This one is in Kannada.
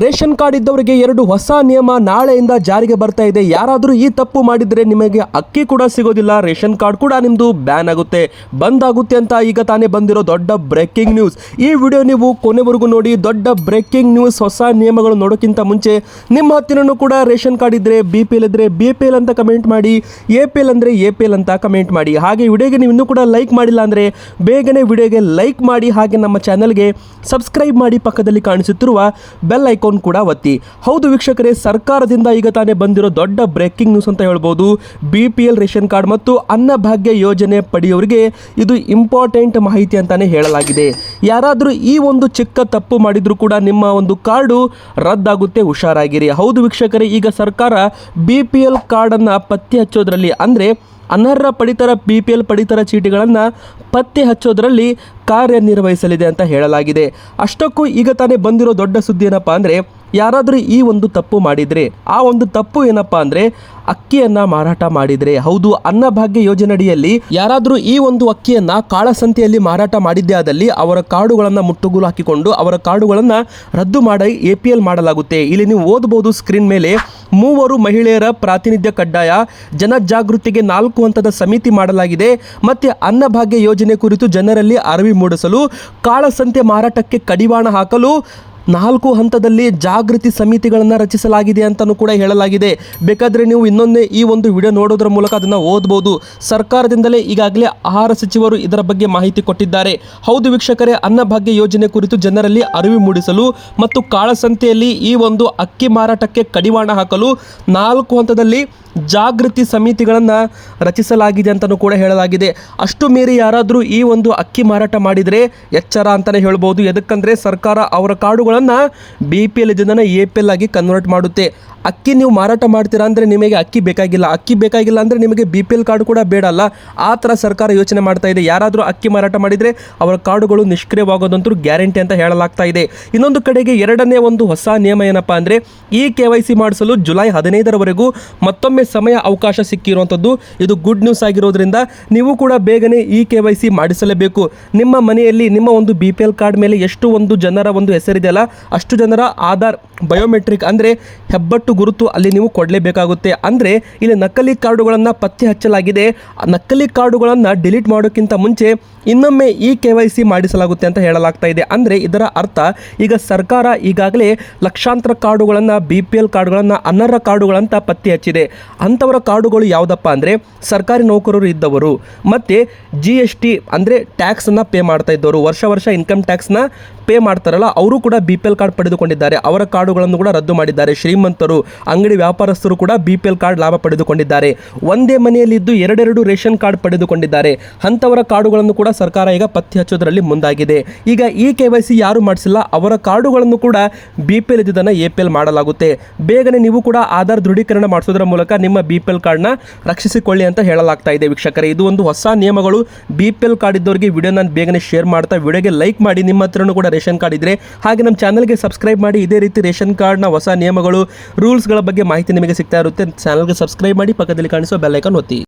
ರೇಷನ್ ಕಾರ್ಡ್ ಇದ್ದವರಿಗೆ 2 ಹೊಸ ನಿಯಮ ನಾಳೆಯಿಂದ ಜಾರಿಗೆ ಬರ್ತಾ ಇದೆ. ಯಾರಾದರೂ ಈ ತಪ್ಪು ಮಾಡಿದರೆ ನಿಮಗೆ ಅಕ್ಕಿ ಕೂಡ ಸಿಗೋದಿಲ್ಲ, ರೇಷನ್ ಕಾರ್ಡ್ ಕೂಡ ನಿಮ್ಮದು ಬ್ಯಾನ್ ಆಗುತ್ತೆ, ಬಂದ್ ಆಗುತ್ತೆ ಅಂತ ಈಗ ತಾನೇ ಬಂದಿರೋ ದೊಡ್ಡ ಬ್ರೇಕಿಂಗ್ ನ್ಯೂಸ್. ಈ ವಿಡಿಯೋ ನೀವು ಕೊನೆವರೆಗೂ ನೋಡಿ. ದೊಡ್ಡ ಬ್ರೇಕಿಂಗ್ ನ್ಯೂಸ್. ಹೊಸ ನಿಯಮಗಳು ನೋಡೋಕ್ಕಿಂತ ಮುಂಚೆ ನಿಮ್ಮ ಹತ್ತಿರನೂ ಕೂಡ ರೇಷನ್ ಕಾರ್ಡ್ ಇದ್ದರೆ BPL ಇದ್ದರೆ BPL ಅಂತ ಕಮೆಂಟ್ ಮಾಡಿ, APL ಅಂದರೆ APL ಅಂತ ಕಮೆಂಟ್ ಮಾಡಿ. ಹಾಗೆ ವಿಡಿಯೋಗೆ ನೀವು ಇನ್ನೂ ಕೂಡ ಲೈಕ್ ಮಾಡಿಲ್ಲ ಅಂದರೆ ಬೇಗನೆ ವಿಡಿಯೋಗೆ ಲೈಕ್ ಮಾಡಿ. ಹಾಗೆ ನಮ್ಮ ಚಾನಲ್ಗೆ ಸಬ್ಸ್ಕ್ರೈಬ್ ಮಾಡಿ, ಪಕ್ಕದಲ್ಲಿ ಕಾಣಿಸುತ್ತಿರುವ ಬೆಲ್ ಐಕಾನ್ ಕೂಡ ಒತ್ತಿ. ಹೌದು ವೀಕ್ಷಕರೇ, ಸರ್ಕಾರದಿಂದ ಈಗ ತಾನೇ ಬಂದಿರೋ ದೊಡ್ಡ ಬ್ರೇಕಿಂಗ್ ನ್ಯೂಸ್ ಅಂತ ಹೇಳ್ಬೋದು. BPL ರೇಷನ್ ಕಾರ್ಡ್ ಮತ್ತು ಅನ್ನಭಾಗ್ಯ ಯೋಜನೆ ಪಡೆಯೋರಿಗೆ ಇದು ಇಂಪಾರ್ಟೆಂಟ್ ಮಾಹಿತಿ ಅಂತಾನೆ ಹೇಳಲಾಗಿದೆ. ಯಾರಾದರೂ ಈ ಒಂದು ಚಿಕ್ಕ ತಪ್ಪು ಮಾಡಿದ್ರು ಕೂಡ ನಿಮ್ಮ ಒಂದು ಕಾರ್ಡು ರದ್ದಾಗುತ್ತೆ, ಹುಷಾರಾಗಿರಿ. ಹೌದು ವೀಕ್ಷಕರೇ, ಈಗ ಸರ್ಕಾರ BPL ಕಾರ್ಡನ್ನು ಪತ್ತೆ ಹಚ್ಚೋದ್ರಲ್ಲಿ, ಅಂದರೆ ಅನರ್ಹ ಪಡಿತರ BPL ಪಡಿತರ ಚೀಟಿಗಳನ್ನು ಪತ್ತೆ ಹಚ್ಚೋದ್ರಲ್ಲಿ ಕಾರ್ಯನಿರ್ವಹಿಸಲಿದೆ ಅಂತ ಹೇಳಲಾಗಿದೆ. ಅಷ್ಟಕ್ಕೂ ಈಗ ತಾನೇ ಬಂದಿರೋ ದೊಡ್ಡ ಸುದ್ದಿ ಏನಪ್ಪ ಅಂದರೆ, ಯಾರಾದರೂ ಈ ಒಂದು ತಪ್ಪು ಮಾಡಿದರೆ, ಆ ಒಂದು ತಪ್ಪು ಏನಪ್ಪ ಅಂದರೆ ಅಕ್ಕಿಯನ್ನು ಮಾರಾಟ ಮಾಡಿದರೆ, ಹೌದು, ಅನ್ನಭಾಗ್ಯ ಯೋಜನೆಯಡಿಯಲ್ಲಿ ಯಾರಾದರೂ ಈ ಒಂದು ಅಕ್ಕಿಯನ್ನು ಕಾಳಸಂತೆಯಲ್ಲಿ ಮಾರಾಟ ಮಾಡಿದ್ದೇ ಆದಲ್ಲಿ ಅವರ ಕಾರ್ಡುಗಳನ್ನು ಮುಟ್ಟುಗೋಲು ಹಾಕಿಕೊಂಡು ಅವರ ಕಾರ್ಡುಗಳನ್ನು ರದ್ದು ಮಾಡಿ APL ಮಾಡಲಾಗುತ್ತೆ. ಇಲ್ಲಿ ನೀವು ಓದಬಹುದು ಸ್ಕ್ರೀನ್ ಮೇಲೆ, 3 ಮಹಿಳೆಯರ ಪ್ರಾತಿನಿಧ್ಯ ಕಡ್ಡಾಯ, ಜನಜಾಗೃತಿಗೆ 4 ಹಂತದ ಸಮಿತಿ ಮಾಡಲಾಗಿದೆ, ಮತ್ತು ಅನ್ನಭಾಗ್ಯ ಯೋಜನೆ ಕುರಿತು ಜನರಲ್ಲಿ ಅರಿವು ಮೂಡಿಸಲು, ಕಾಳಸಂತೆ ಮಾರಾಟಕ್ಕೆ ಕಡಿವಾಣ ಹಾಕಲು 4 ಹಂತದಲ್ಲಿ ಜಾಗೃತಿ ಸಮಿತಿಗಳನ್ನು ರಚಿಸಲಾಗಿದೆ ಅಂತಲೂ ಕೂಡ ಹೇಳಲಾಗಿದೆ. ಬೇಕಾದರೆ ನೀವು ಇನ್ನೊಂದೇ ಈ ಒಂದು ವಿಡಿಯೋ ನೋಡೋದ್ರ ಮೂಲಕ ಅದನ್ನು ಓದಬಹುದು. ಸರ್ಕಾರದಿಂದಲೇ ಈಗಾಗಲೇ ಆಹಾರ ಸಚಿವರು ಇದರ ಬಗ್ಗೆ ಮಾಹಿತಿ ಕೊಟ್ಟಿದ್ದಾರೆ. ಹೌದು ವೀಕ್ಷಕರೇ, ಅನ್ನಭಾಗ್ಯ ಯೋಜನೆ ಕುರಿತು ಜನರಲ್ಲಿ ಅರಿವು ಮೂಡಿಸಲು ಮತ್ತು ಕಾಳಸಂತೆಯಲ್ಲಿ ಈ ಒಂದು ಅಕ್ಕಿ ಮಾರಾಟಕ್ಕೆ ಕಡಿವಾಣ ಹಾಕಲು 4 ಹಂತದಲ್ಲಿ ಜಾಗೃತಿ ಸಮಿತಿಗಳನ್ನು ರಚಿಸಲಾಗಿದೆ ಅಂತಲೂ ಕೂಡ ಹೇಳಲಾಗಿದೆ. ಅಷ್ಟು ಮೀರಿ ಯಾರಾದರೂ ಈ ಒಂದು ಅಕ್ಕಿ ಮಾರಾಟ ಮಾಡಿದರೆ ಎಚ್ಚರ ಅಂತಲೇ ಹೇಳ್ಬೋದು. ಎದಕ್ಕಂದರೆ ಸರ್ಕಾರ ಅವರ ಕಾರ್ಡುಗಳನ್ನು BPL ಇದನ್ನು APL ಆಗಿ ಕನ್ವರ್ಟ್ ಮಾಡುತ್ತೆ. ಅಕ್ಕಿ ನೀವು ಮಾರಾಟ ಮಾಡ್ತೀರಾ ಅಂದರೆ ನಿಮಗೆ ಅಕ್ಕಿ ಬೇಕಾಗಿಲ್ಲ ಅಂದರೆ ನಿಮಗೆ BPL ಕಾರ್ಡು ಕೂಡ ಬೇಡಲ್ಲ. ಆ ಥರ ಸರ್ಕಾರ ಯೋಚನೆ ಮಾಡ್ತಾ ಇದೆ. ಯಾರಾದರೂ ಅಕ್ಕಿ ಮಾರಾಟ ಮಾಡಿದರೆ ಅವರ ಕಾರ್ಡುಗಳು ನಿಷ್ಕ್ರಿಯವಾಗೋದಂತೂ ಗ್ಯಾರಂಟಿ ಅಂತ ಹೇಳಲಾಗ್ತಾ ಇದೆ. ಇನ್ನೊಂದು ಕಡೆಗೆ ಎರಡನೇ ಒಂದು ಹೊಸ ನಿಯಮ ಏನಪ್ಪ ಅಂದರೆ, ಈ KYC ಮಾಡಿಸಲು ಜುಲೈ 15ರವರೆಗೂ ಮತ್ತೊಮ್ಮೆ ಸಮಯ ಅವಕಾಶ ಸಿಕ್ಕಿರುವಂಥದ್ದು. ಇದು ಗುಡ್ ನ್ಯೂಸ್ ಆಗಿರೋದ್ರಿಂದ ನೀವು ಕೂಡ ಬೇಗನೆ ಈ KYC ಮಾಡಿಸಲೇಬೇಕು. ನಿಮ್ಮ ಮನೆಯಲ್ಲಿ ನಿಮ್ಮ ಒಂದು BPL ಕಾರ್ಡ್ ಮೇಲೆ ಎಷ್ಟು ಒಂದು ಜನರ ಒಂದು ಹೆಸರಿದೆಯಲ್ಲ, ಅಷ್ಟು ಜನರ ಆಧಾರ್ ಬಯೋಮೆಟ್ರಿಕ್ ಅಂದರೆ ಹೆಬ್ಬಟ್ಟು ಗುರುತು ಅಲ್ಲಿ ನೀವು ಕೊಡಲೇಬೇಕಾಗುತ್ತೆ. ಅಂದರೆ ಇಲ್ಲಿ ನಕಲಿ ಕಾರ್ಡುಗಳನ್ನು ಪತ್ತೆ ಹಚ್ಚಲಾಗಿದೆ. ನಕಲಿ ಕಾರ್ಡುಗಳನ್ನು ಡಿಲೀಟ್ ಮಾಡೋಕ್ಕಿಂತ ಮುಂಚೆ ಇನ್ನೊಮ್ಮೆ ಈ KYC ಮಾಡಿಸಲಾಗುತ್ತೆ ಅಂತ ಹೇಳಲಾಗ್ತಾ ಇದೆ. ಅಂದರೆ ಇದರ ಅರ್ಥ, ಈಗ ಸರ್ಕಾರ ಈಗಾಗಲೇ ಲಕ್ಷಾಂತರ ಕಾರ್ಡುಗಳನ್ನು BPL ಕಾರ್ಡುಗಳನ್ನು ಅನರ್ಹ ಕಾರ್ಡುಗಳಂತ ಪತ್ತೆ ಹಚ್ಚಿದೆ. ಅಂಥವರ ಕಾರ್ಡುಗಳು ಯಾವುದಪ್ಪ ಅಂದರೆ ಸರ್ಕಾರಿ ನೌಕರರು ಇದ್ದವರು, ಮತ್ತು GST ಅಂದರೆ ಟ್ಯಾಕ್ಸನ್ನು ಪೇ ಮಾಡ್ತಾ ಇದ್ದವರು, ವರ್ಷ ಇನ್ಕಮ್ ಟ್ಯಾಕ್ಸ್ನ ಪೇ ಮಾಡ್ತಾರಲ್ಲ, ಅವರು ಕೂಡ BPL ಕಾರ್ಡ್ ಪಡೆದುಕೊಂಡಿದ್ದಾರೆ. ಅವರ ಕಾರ್ಡುಗಳನ್ನು ಕೂಡ ರದ್ದು ಮಾಡಿದ್ದಾರೆ. ಶ್ರೀಮಂತರು, ಅಂಗಡಿ ವ್ಯಾಪಾರಸ್ಥರು ಕೂಡ BPL ಕಾರ್ಡ್ ಲಾಭ ಪಡೆದುಕೊಂಡಿದ್ದಾರೆ. ಒಂದೇ ಮನೆಯಲ್ಲಿದ್ದು 2 ರೇಷನ್ ಕಾರ್ಡ್ ಪಡೆದುಕೊಂಡಿದ್ದಾರೆ. ಅಂಥವರ ಕಾರ್ಡುಗಳನ್ನು ಕೂಡ ಸರ್ಕಾರ ಈಗ ಪತ್ತೆ ಹಚ್ಚೋದ್ರಲ್ಲಿ ಮುಂದಾಗಿದೆ. ಈಗ ಈ KYC ಯಾರು ಮಾಡಿಸಿಲ್ಲ ಅವರ ಕಾರ್ಡುಗಳನ್ನು ಕೂಡ BPL ಇದ್ದನ್ನು APL ಮಾಡಲಾಗುತ್ತೆ. ಬೇಗನೆ ನೀವು ಕೂಡ ಆಧಾರ್ ದೃಢೀಕರಣ ಮಾಡಿಸೋದ್ರ ಮೂಲಕ ನಿಮ್ಮ BPL ಕಾರ್ಡ್ನ ರಕ್ಷಿಸಿಕೊಳ್ಳಿ ಅಂತ ಹೇಳಲಾಗ್ತಾ ಇದೆ. ವೀಕ್ಷಕರೇ, ಇದು ಒಂದು ಹೊಸ ನಿಯಮಗಳು. BPL ಕಾರ್ಡ್ ಇದ್ದವರಿಗೆ ವಿಡಿಯೋನ ಬೇಗನೆ ಶೇರ್ ಮಾಡ್ತಾ ವಿಡಿಯೋಗೆ ಲೈಕ್ ಮಾಡಿ. ನಿಮ್ಮ ಹತ್ರನೂ ಕೂಡ ರೇಷನ್ ಕಾರ್ಡ್ ಇದ್ದರೆ ಹಾಗೆ ನಮ್ಮ ಚಾನಲ್ಗೆ ಸಬ್ಸ್ಕ್ರೈಬ್ ಮಾಡಿ. ಇದೇ ರೀತಿ ರೇಷನ್ ಕಾರ್ಡ್ನ ಹೊಸ ನಿಯಮಗಳು, ರೂಲ್ಸ್ಗಳ ಬಗ್ಗೆ ಮಾಹಿತಿ ನಿಮಗೆ ಸಿಗ್ತಾ ಇರುತ್ತೆ. ಚಾನಲ್ಗೆ ಸಬ್ಸ್ಕ್ರೈಬ್ ಮಾಡಿ, ಪಕ್ಕದಲ್ಲಿ ಕಾಣಿಸೋ ಬೆಲ್ ಐಕಾನ್ ಒತ್ತಿ.